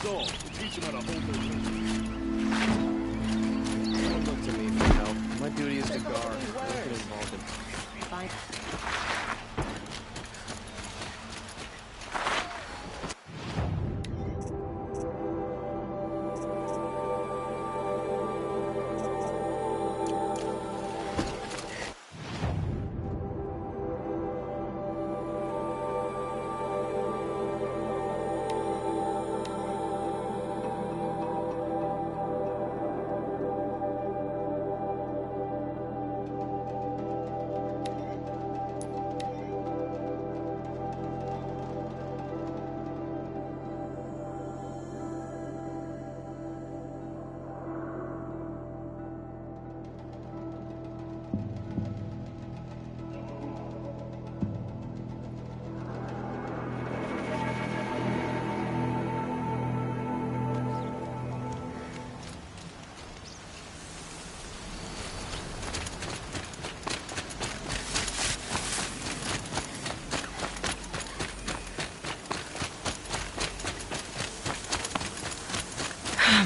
all. Teach them how to hold their tongue. Don't look to me for help. My duty is to guard. Don't get involved in. Fine.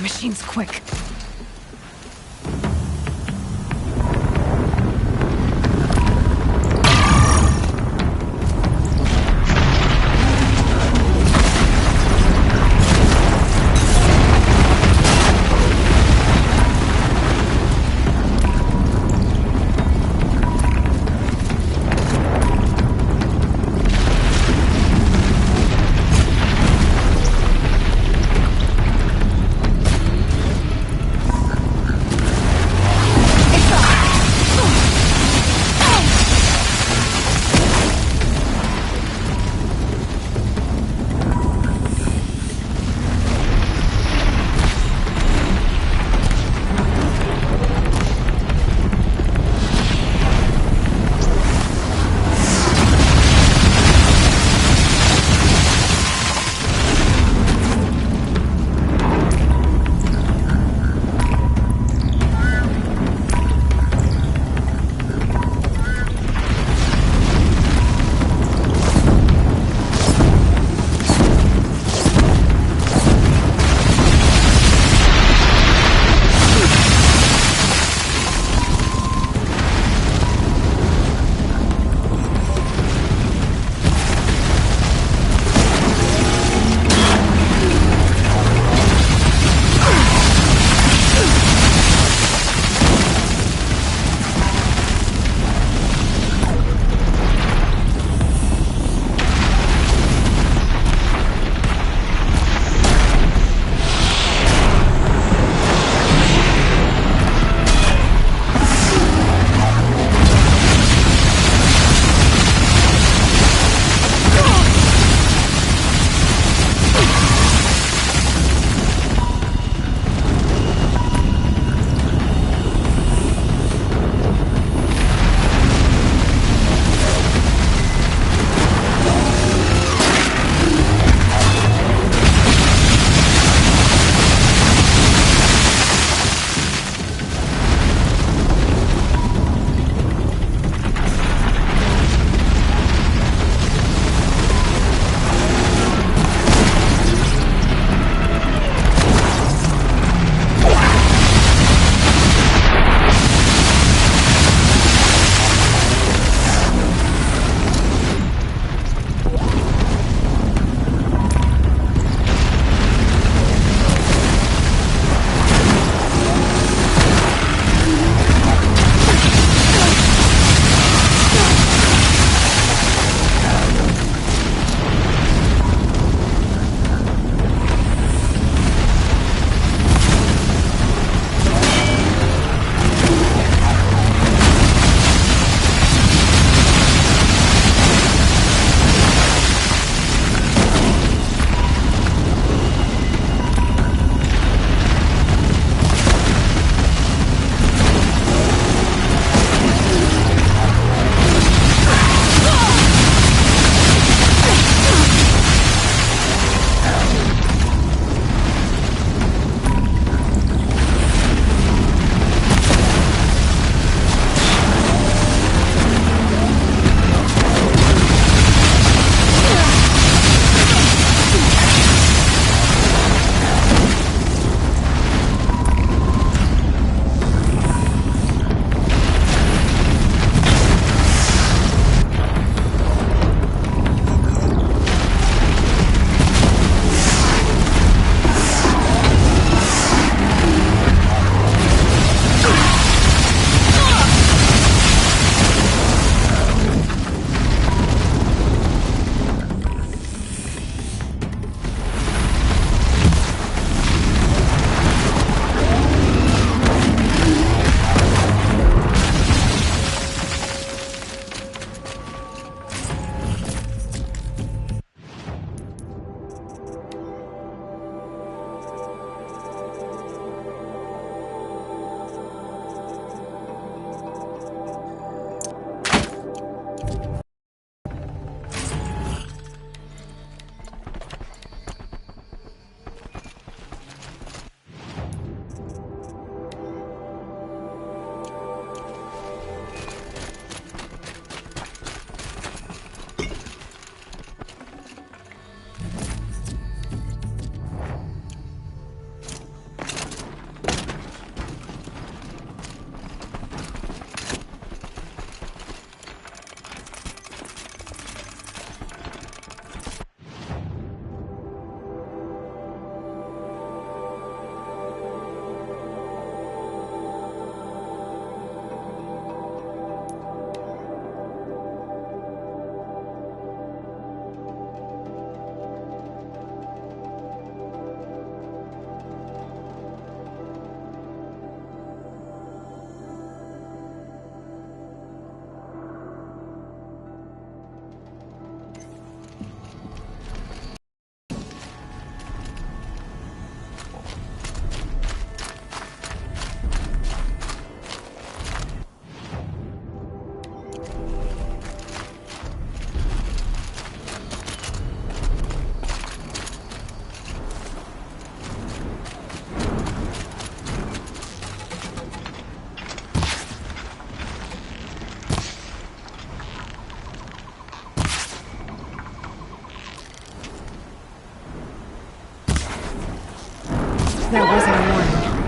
Machine's quick. That wasn't a warning.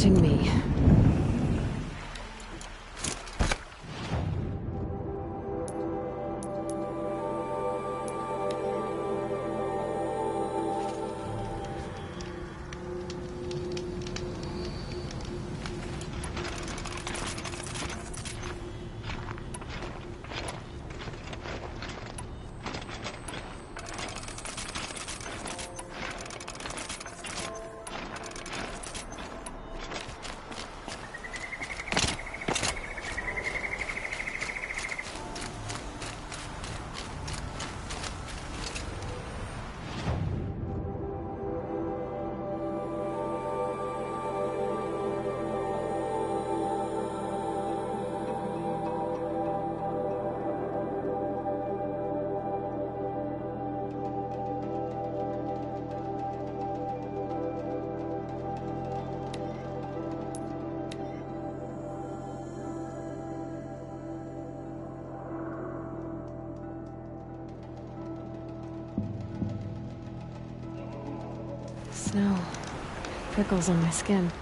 Me. Snow. Prickles on my skin.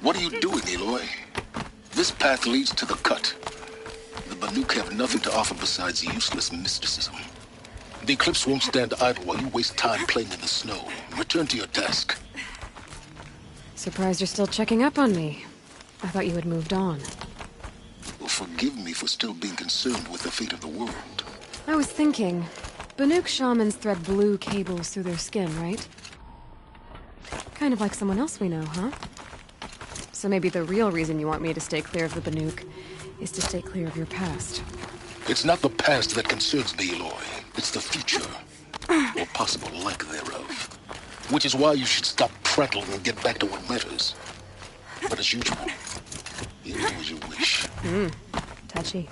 What are you doing, Aloy? This path leads to the cut. The Banuk have nothing to offer besides useless mysticism. The Eclipse won't stand idle while you waste time playing in the snow. Return to your task. Surprised you're still checking up on me. I thought you had moved on. Well, forgive me for still being concerned with the fate of the world. I was thinking, Banuk shamans thread blue cables through their skin, right? Kind of like someone else we know, huh? So maybe the real reason you want me to stay clear of the Banuk is to stay clear of your past. It's not the past that concerns me, Aloy. It's the future. Or possible lack thereof. Which is why you should stop prattling and get back to what matters. But as usual, you do as you wish. Touchy.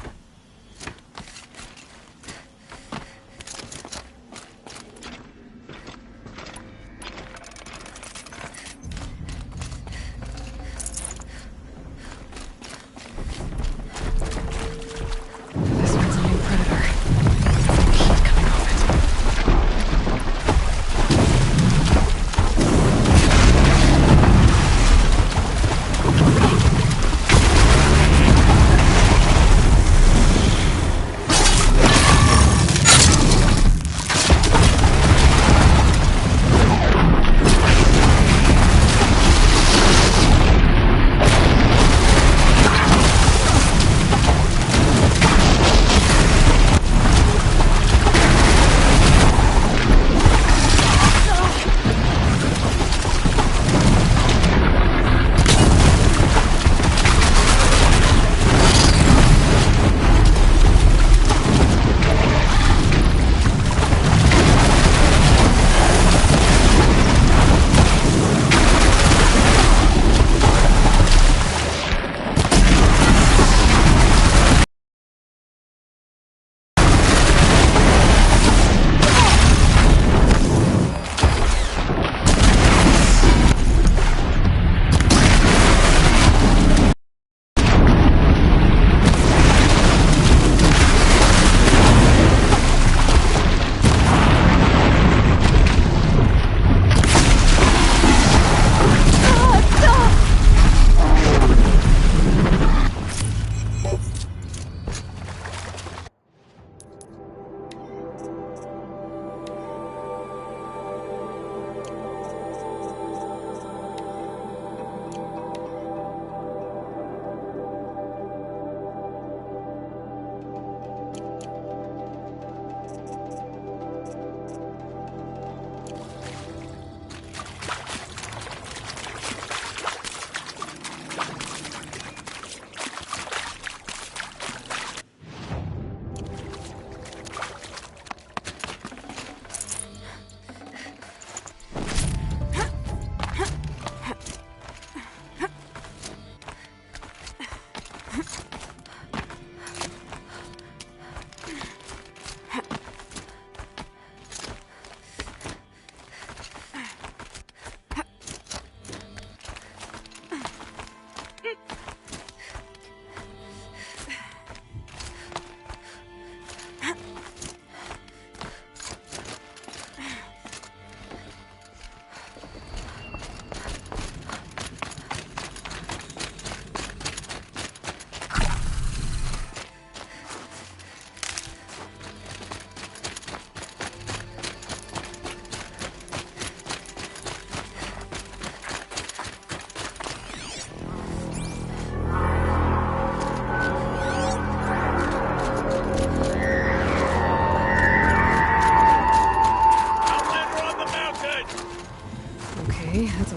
This one's a new predator. Heat coming off it.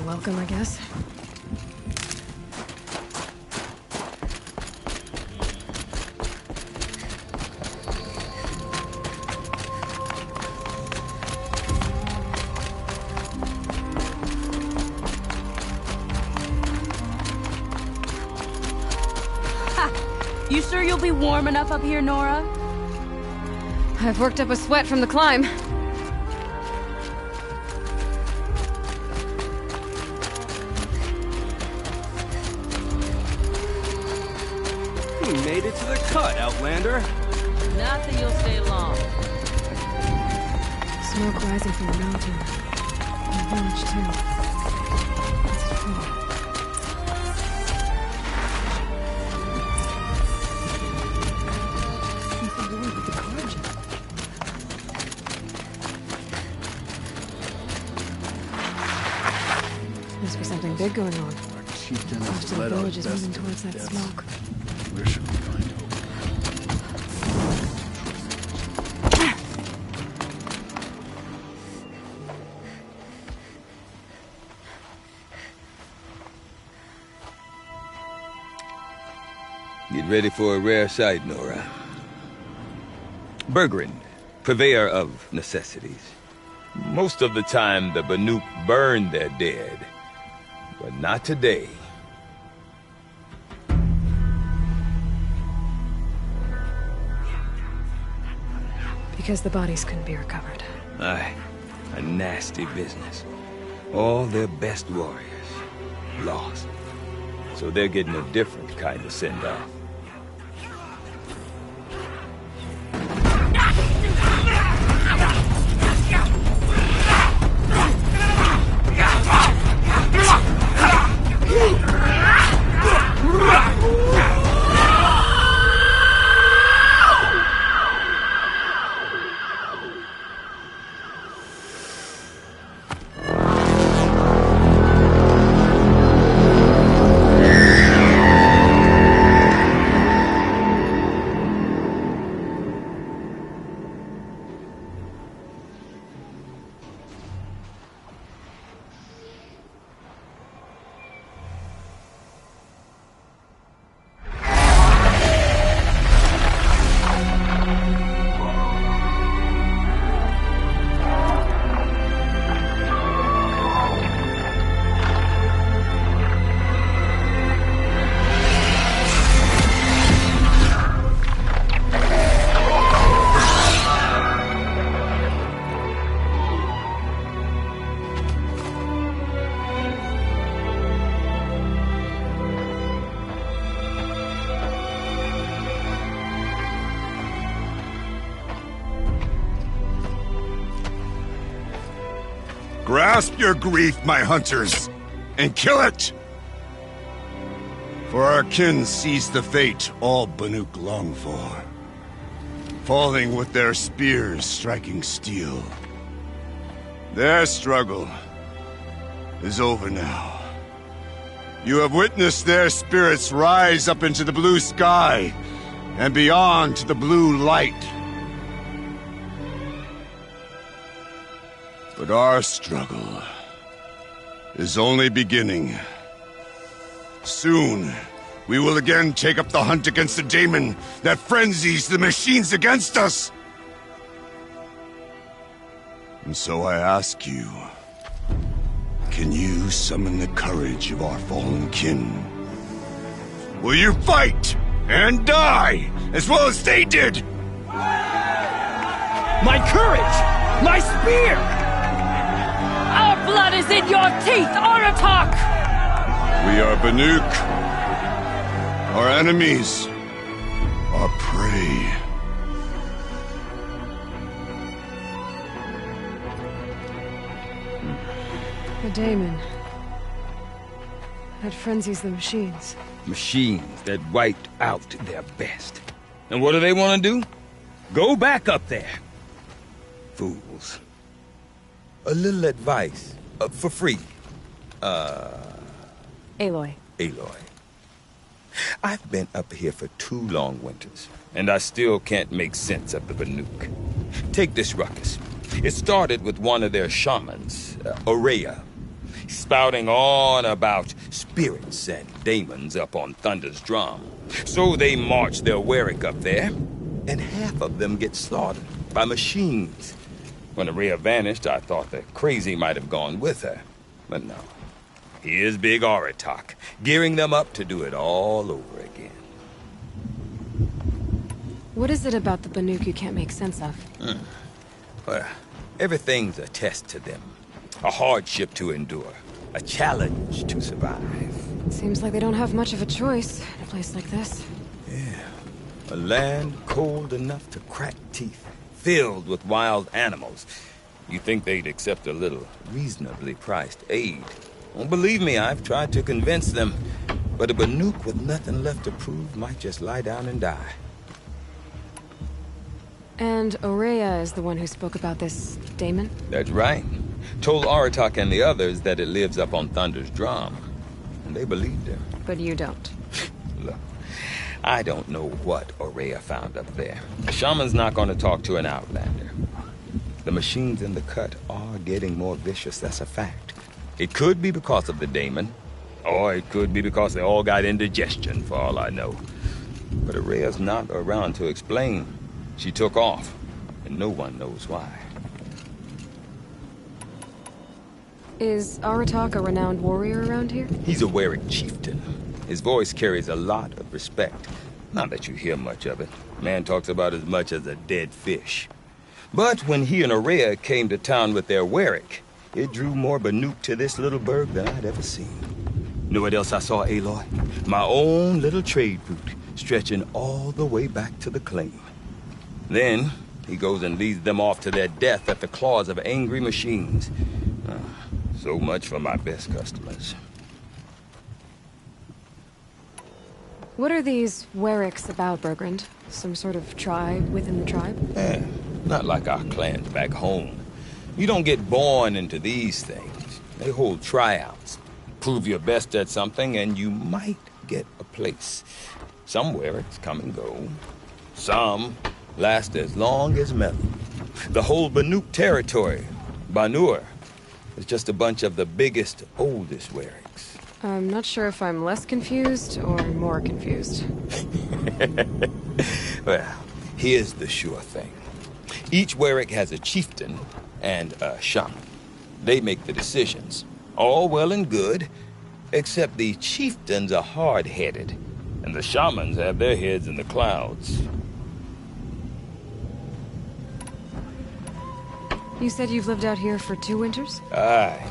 Welcome, I guess. You sure you'll be warm enough up here, Nora? I've worked up a sweat from the climb. We made it to the cut, Outlander. Not that you'll stay long. Smoke rising from the mountain. And the village, too. What's it for? big going on. Our chieftain Most has of the led our village is moving best towards that deaths. smoke. Where should we find hope? Get ready for a rare sight, Nora. Bergrin, purveyor of necessities. Most of the time, the Banuk burn their dead. But not today. Because the bodies couldn't be recovered. Aye, a nasty business. All their best warriors lost. So they're getting a different kind of send-off. Grasp your grief, my hunters, and kill it! For our kin sees the fate all Banuk long for. Falling with their spears striking steel. Their struggle is over now. You have witnessed their spirits rise up into the blue sky and beyond to the blue light. But our struggle is only beginning. Soon, we will again take up the hunt against the daemon that frenzies the machines against us. And so I ask you, can you summon the courage of our fallen kin? Will you fight and die as well as they did? My courage! My spear! Our blood is in your teeth, Aratak! We are Banuk. Our enemies are prey. The daemon. That frenzies the machines. Machines that wiped out their best. And what do they want to do? Go back up there. Fools. A little advice, for free. Aloy. Aloy. I've been up here for 2 long winters, and I still can't make sense of the Banuk. Take this ruckus. It started with one of their shamans, Ourea, spouting on about spirits and demons up on Thunder's drum. So they march their Warwick up there, and half of them get slaughtered by machines. When Ourea vanished, I thought the crazy might have gone with her. But no. Here's Big Aratak, gearing them up to do it all over again. What is it about the Banuk you can't make sense of? Well, everything's a test to them. A hardship to endure. A challenge to survive. Seems like they don't have much of a choice in a place like this. A land cold enough to crack teeth, filled with wild animals. You think they'd accept a little reasonably priced aid? Well, believe me, I've tried to convince them. But a Banuk with nothing left to prove might just lie down and die. And Ourea is the one who spoke about this daemon? That's right. Told Aratak and the others that it lives up on Thunder's drum. and they believed him. But you don't. Look, I don't know what Ourea found up there. The shaman's not going to talk to an outlander. The machines in the cut are getting more vicious, that's a fact. It could be because of the daemon, or it could be because they all got indigestion, for all I know. But Ourea's not around to explain. She took off, and no one knows why. Is Aratak a renowned warrior around here? He's a Werik chieftain. His voice carries a lot of respect. Not that you hear much of it. Man talks about as much as a dead fish. But when he and Ourea came to town with their Werik, it drew more Banuk to this little burg than I'd ever seen. Know what else I saw, Aloy? My own little trade route, stretching all the way back to the claim. Then, he goes and leads them off to their death at the claws of angry machines. So much for my best customers. What are these Weriks about, Bergrand? Some sort of tribe within the tribe? Not like our clans back home. You don't get born into these things. They hold tryouts. Prove your best at something and you might get a place. Some Weriks come and go. Some last as long as metal. The whole Banuk territory, Banur, is just a bunch of the biggest, oldest Weriks. I'm not sure if I'm less confused or more confused. Well, here's the sure thing. Each Werik has a chieftain and a shaman. They make the decisions. All well and good, except the chieftains are hard-headed, and the shamans have their heads in the clouds. You said you've lived out here for 2 winters? Aye.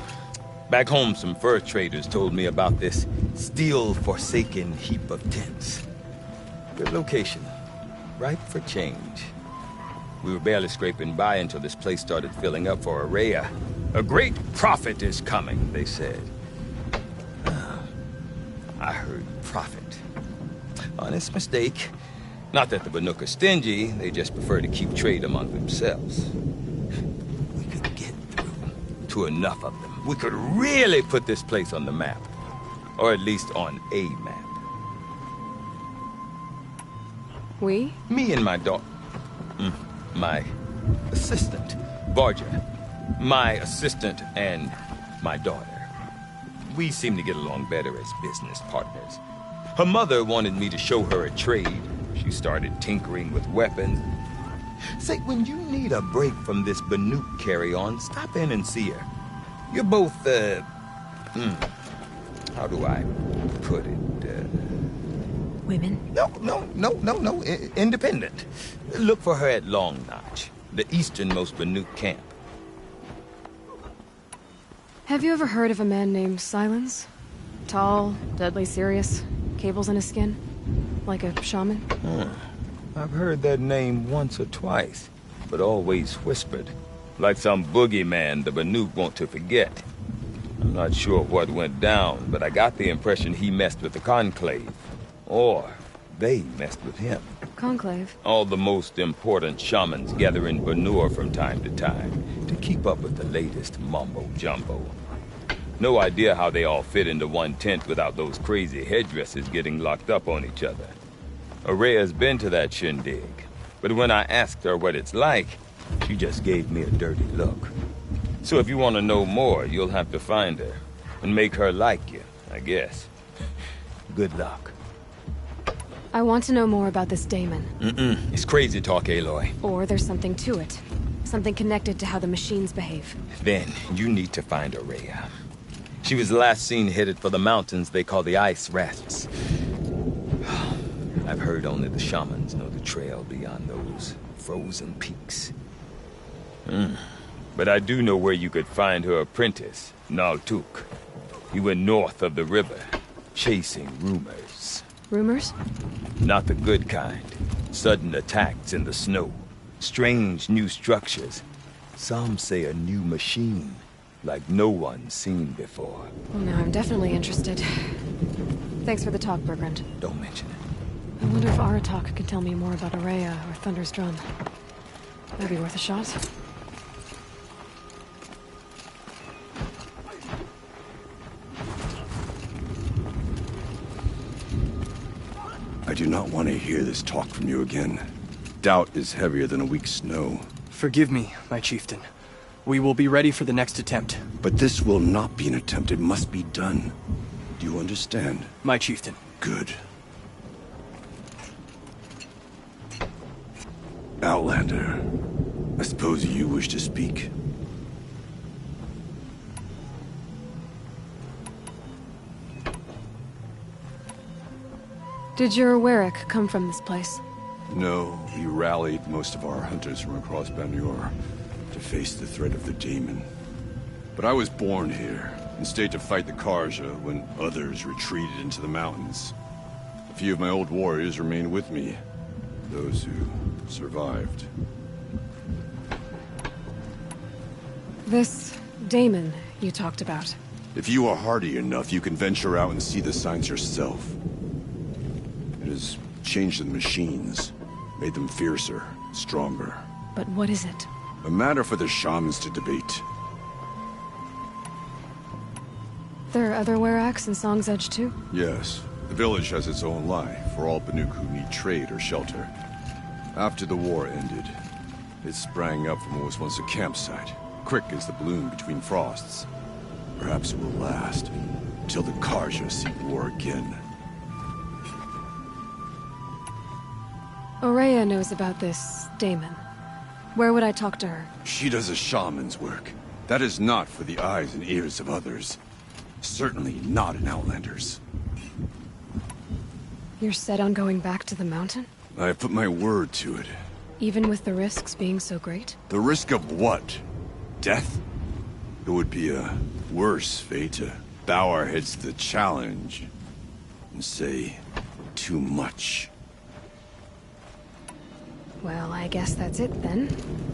Back home, some fur traders told me about this still-forsaken heap of tents. Good location. Ripe for change. We were barely scraping by until this place started filling up for Ourea. A great prophet is coming, they said. I heard prophet. Honest mistake. Not that the Banuk are stingy, they just prefer to keep trade among themselves. We could get through to enough of them. We could really put this place on the map. Or at least on a map. We? Me and my daughter. My assistant, Varja. My assistant and my daughter. We seem to get along better as business partners. Her mother wanted me to show her a trade. She started tinkering with weapons. Say, when you need a break from this Banuk carry-on, stop in and see her. You're both, how do I put it, Women? No, independent. Look for her at Long Notch, the easternmost Banuk camp. Have you ever heard of a man named Silence? Tall, deadly serious, cables in his skin? Like a shaman? I've heard that name once or twice, but always whispered. Like some boogeyman the Banuk want to forget. I'm not sure what went down, but I got the impression he messed with the Conclave. Or they messed with him. Conclave? All the most important shamans gather in Banur from time to time to keep up with the latest mumbo-jumbo. No idea how they all fit into one tent without those crazy headdresses getting locked up on each other. Ourea's been to that shindig, but when I asked her what it's like, she just gave me a dirty look. So if you want to know more, you'll have to find her and make her like you, I guess. Good luck. I want to know more about this daemon. It's crazy talk, Aloy. Or there's something to it. Something connected to how the machines behave. Then you need to find Ourea. She was last seen headed for the mountains they call the Ice Rasps. I've heard only the shamans know the trail beyond those frozen peaks. But I do know where you could find her apprentice, Naltuk. He went north of the river, chasing rumors. Rumors? Not the good kind. Sudden attacks in the snow. Strange new structures. Some say a new machine, like no one's seen before. Well, now I'm definitely interested. Thanks for the talk, Bergrand. Don't mention it. I wonder if Aratak can tell me more about Ourea or Thunder's Drum. That'd be worth a shot. I do not want to hear this talk from you again. Doubt is heavier than a week's snow. Forgive me, my chieftain. We will be ready for the next attempt. But this will not be an attempt. It must be done. Do you understand? My chieftain. Good. Outlander, I suppose you wish to speak? Did your Warwick come from this place? No, we rallied most of our hunters from across Banur to face the threat of the Daemon. But I was born here and stayed to fight the Karja when others retreated into the mountains. A few of my old warriors remained with me, those who survived. This Daemon you talked about. If you are hardy enough, you can venture out and see the signs yourself. It has changed the machines, made them fiercer, stronger. But what is it? A matter for the shamans to debate. There are other Weraks in Song's Edge too? Yes. The village has its own life for all Banuk who need trade or shelter. After the war ended, it sprang up from what was once a campsite, quick as the bloom between frosts. Perhaps it will last, until the Karja seek war again. Ourea knows about this Daemon. Where would I talk to her? She does a shaman's work. That is not for the eyes and ears of others. Certainly not an Outlander's. You're set on going back to the mountain? I have put my word to it. Even with the risks being so great? The risk of what? Death? It would be a worse fate to bow our heads to the challenge and say too much. Well, I guess that's it then.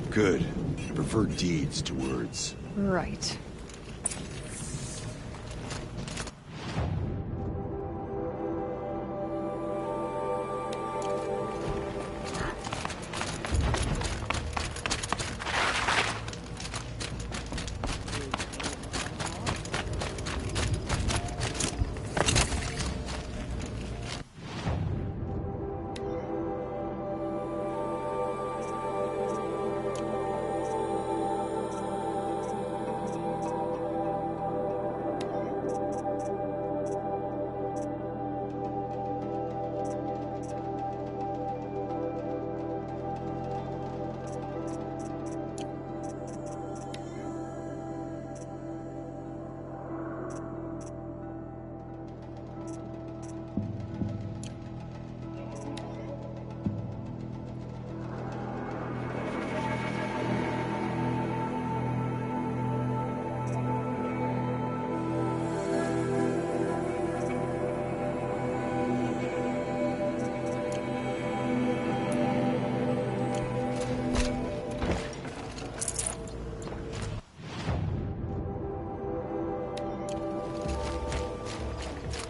Good. I prefer deeds to words. Right.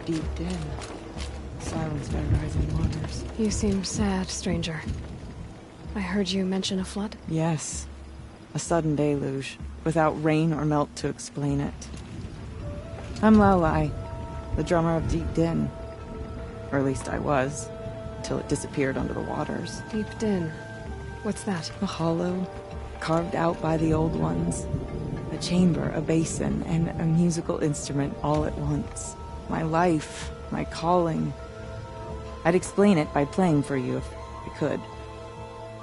Deep Den, silenced by rising waters. You seem sad, stranger. I heard you mention a flood? Yes, a sudden deluge, without rain or melt to explain it. I'm Laolai, the drummer of Deep Den. Or at least I was, till it disappeared under the waters. Deep Den. What's that? A hollow, carved out by the old ones. A chamber, a basin, and a musical instrument all at once. My life, my calling. I'd explain it by playing for you if I could.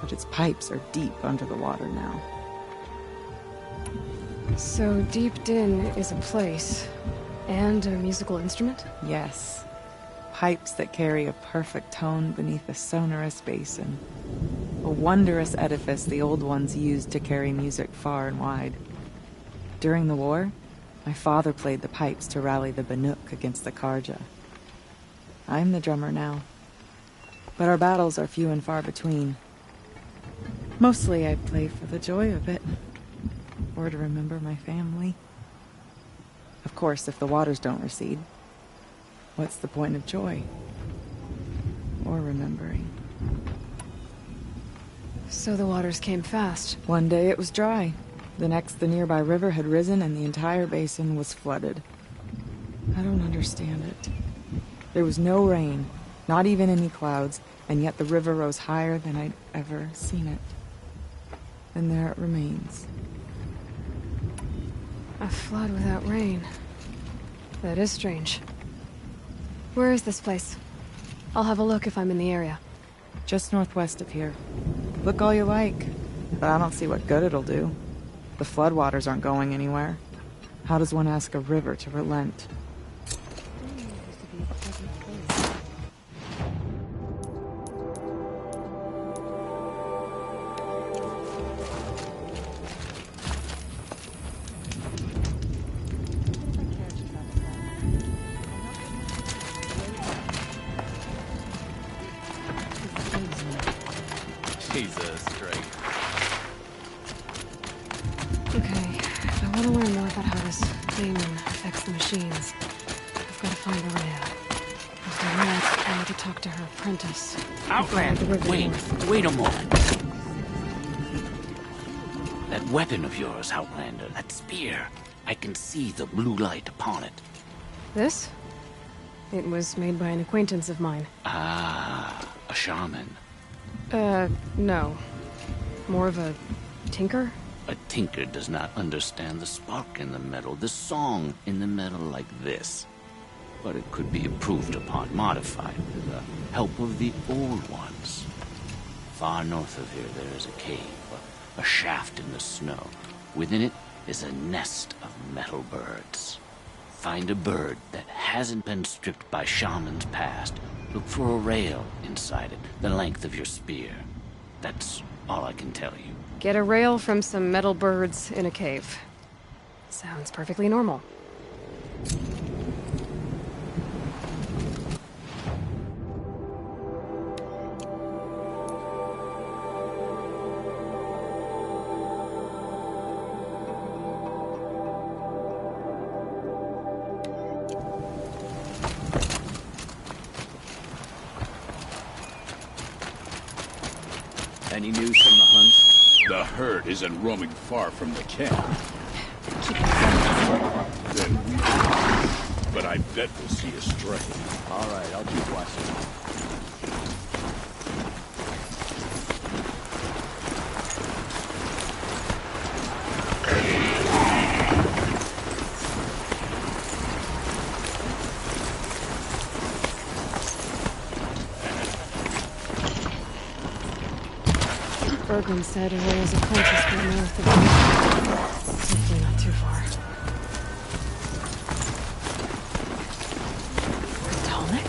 But its pipes are deep under the water now. So Deep Den is a place, and a musical instrument? Yes. Pipes that carry a perfect tone beneath a sonorous basin. A wondrous edifice the old ones used to carry music far and wide. During the war, my father played the pipes to rally the Banuk against the Karja. I'm the drummer now. But our battles are few and far between. Mostly I play for the joy of it. Or to remember my family. Of course, if the waters don't recede, what's the point of joy? Or remembering? So the waters came fast. One day it was dry. The next, the nearby river had risen and the entire basin was flooded. I don't understand it. There was no rain, Not even any clouds, and yet the river rose higher than I'd ever seen it. And there it remains. A flood without rain. That is strange. Where is this place? I'll have a look if I'm in the area. Just northwest of here. Look all you like, but I don't see what good it'll do. The floodwaters aren't going anywhere. How does one ask a river to relent? Jesus, Drake. Okay, if I want to learn more about how this demon affects the machines, I've got to find Araya. If I not, I need to talk to her apprentice. Outlander, wait a moment. That weapon of yours, Outlander, that spear, I can see the blue light upon it. This? It was made by an acquaintance of mine. Ah, a shaman. No. More of a tinker? A tinker does not understand the spark in the metal, the song in the metal like this. But it could be improved upon, modified with the help of the old ones. Far north of here there is a cave, a shaft in the snow. Within it is a nest of metal birds. Find a bird that hasn't been stripped by shamans past. Look for a rail inside it, the length of your spear. That's all I can tell you. Get a rail from some metal birds in a cave. Sounds perfectly normal. Any news from the hunt? The herd isn't roaming far from the camp. Then we will. But I bet we'll see a stray. All right, I'll keep watching. Bergman said Araya's apprentice went north of here. Hopefully not too far. Tonic?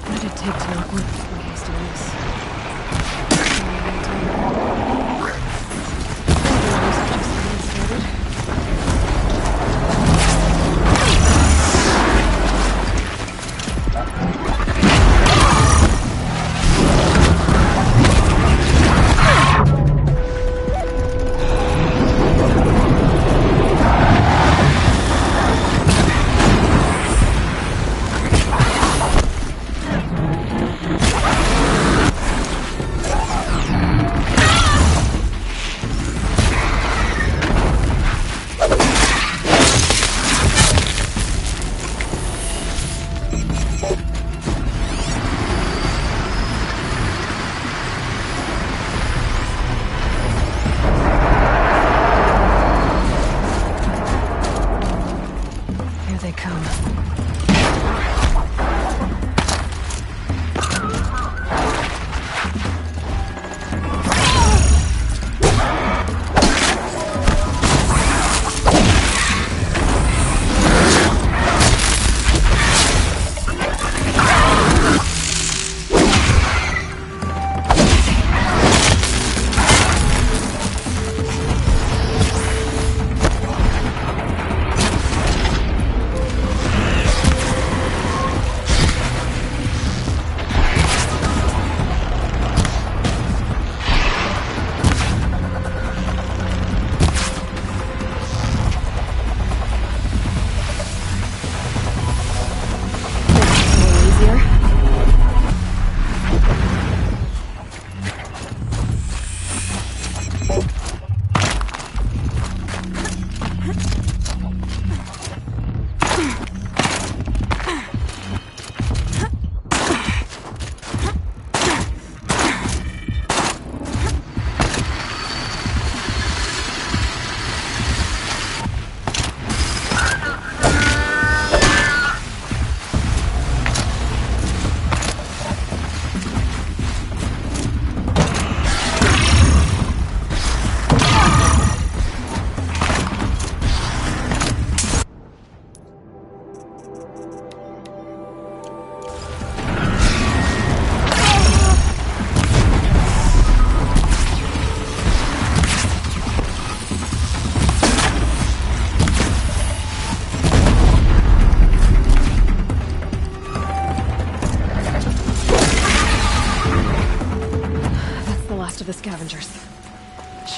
What did it take to knock one before hasting this?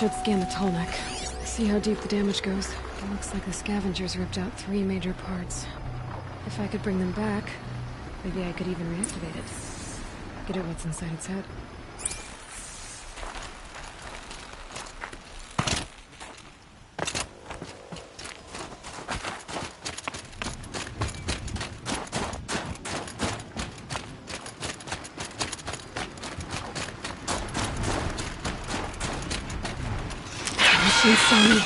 should scan the Tallneck. See how deep the damage goes. It looks like the scavengers ripped out 3 major parts. If I could bring them back, maybe I could even reactivate it. Get at what's inside its head. She saw me.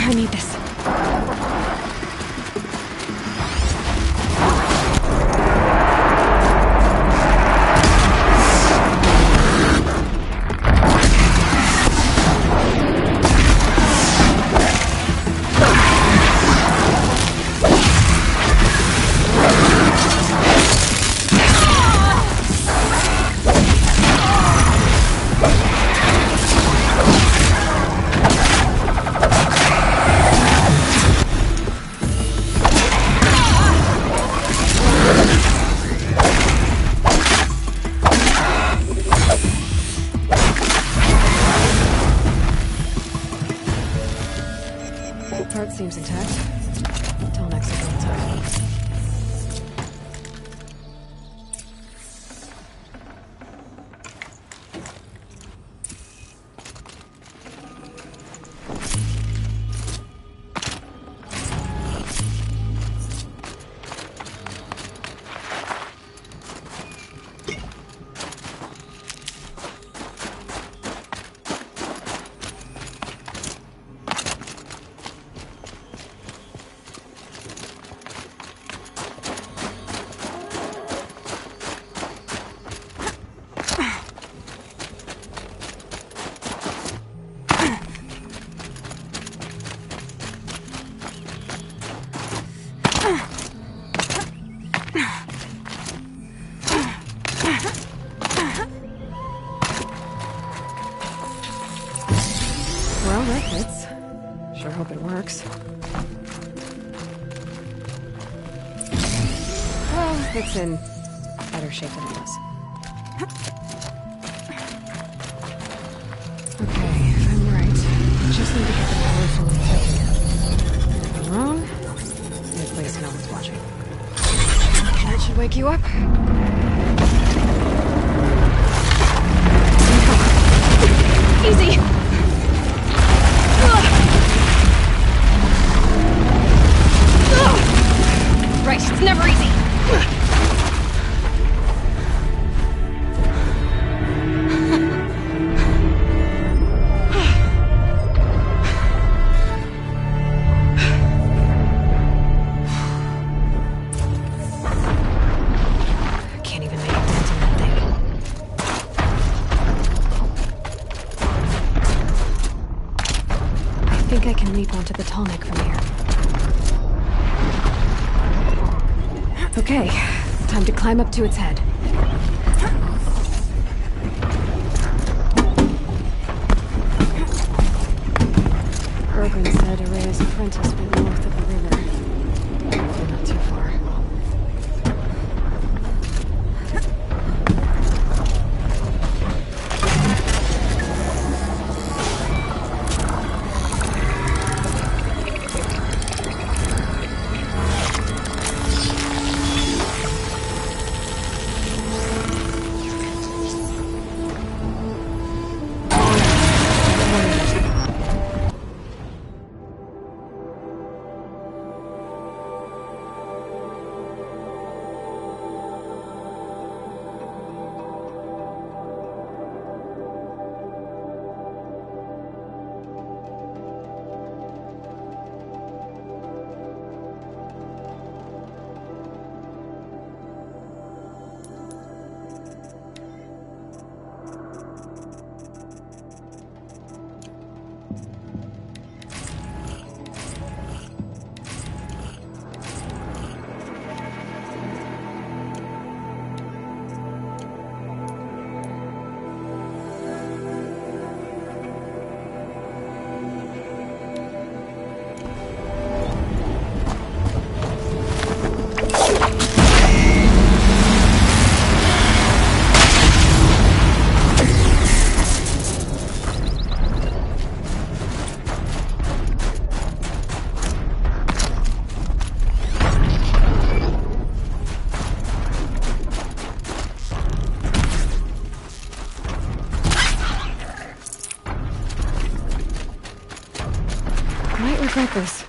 I need this. seems intact. Tallneck's a little tough. Well, that fits. Sure hope it works. Well, it's in better shape than it was. Okay, I'm right. Just need to get the power fully taken. If I'm wrong, at least no one's watching. That should wake you up. Easy! Right, it's never easy. Can't even make a dent in that thing. I think I can leap onto the Tallneck from here. Okay, time to climb up to its head. Bergren said Araya's apprentice went north of the river. Hopefully not too far. Might regret this.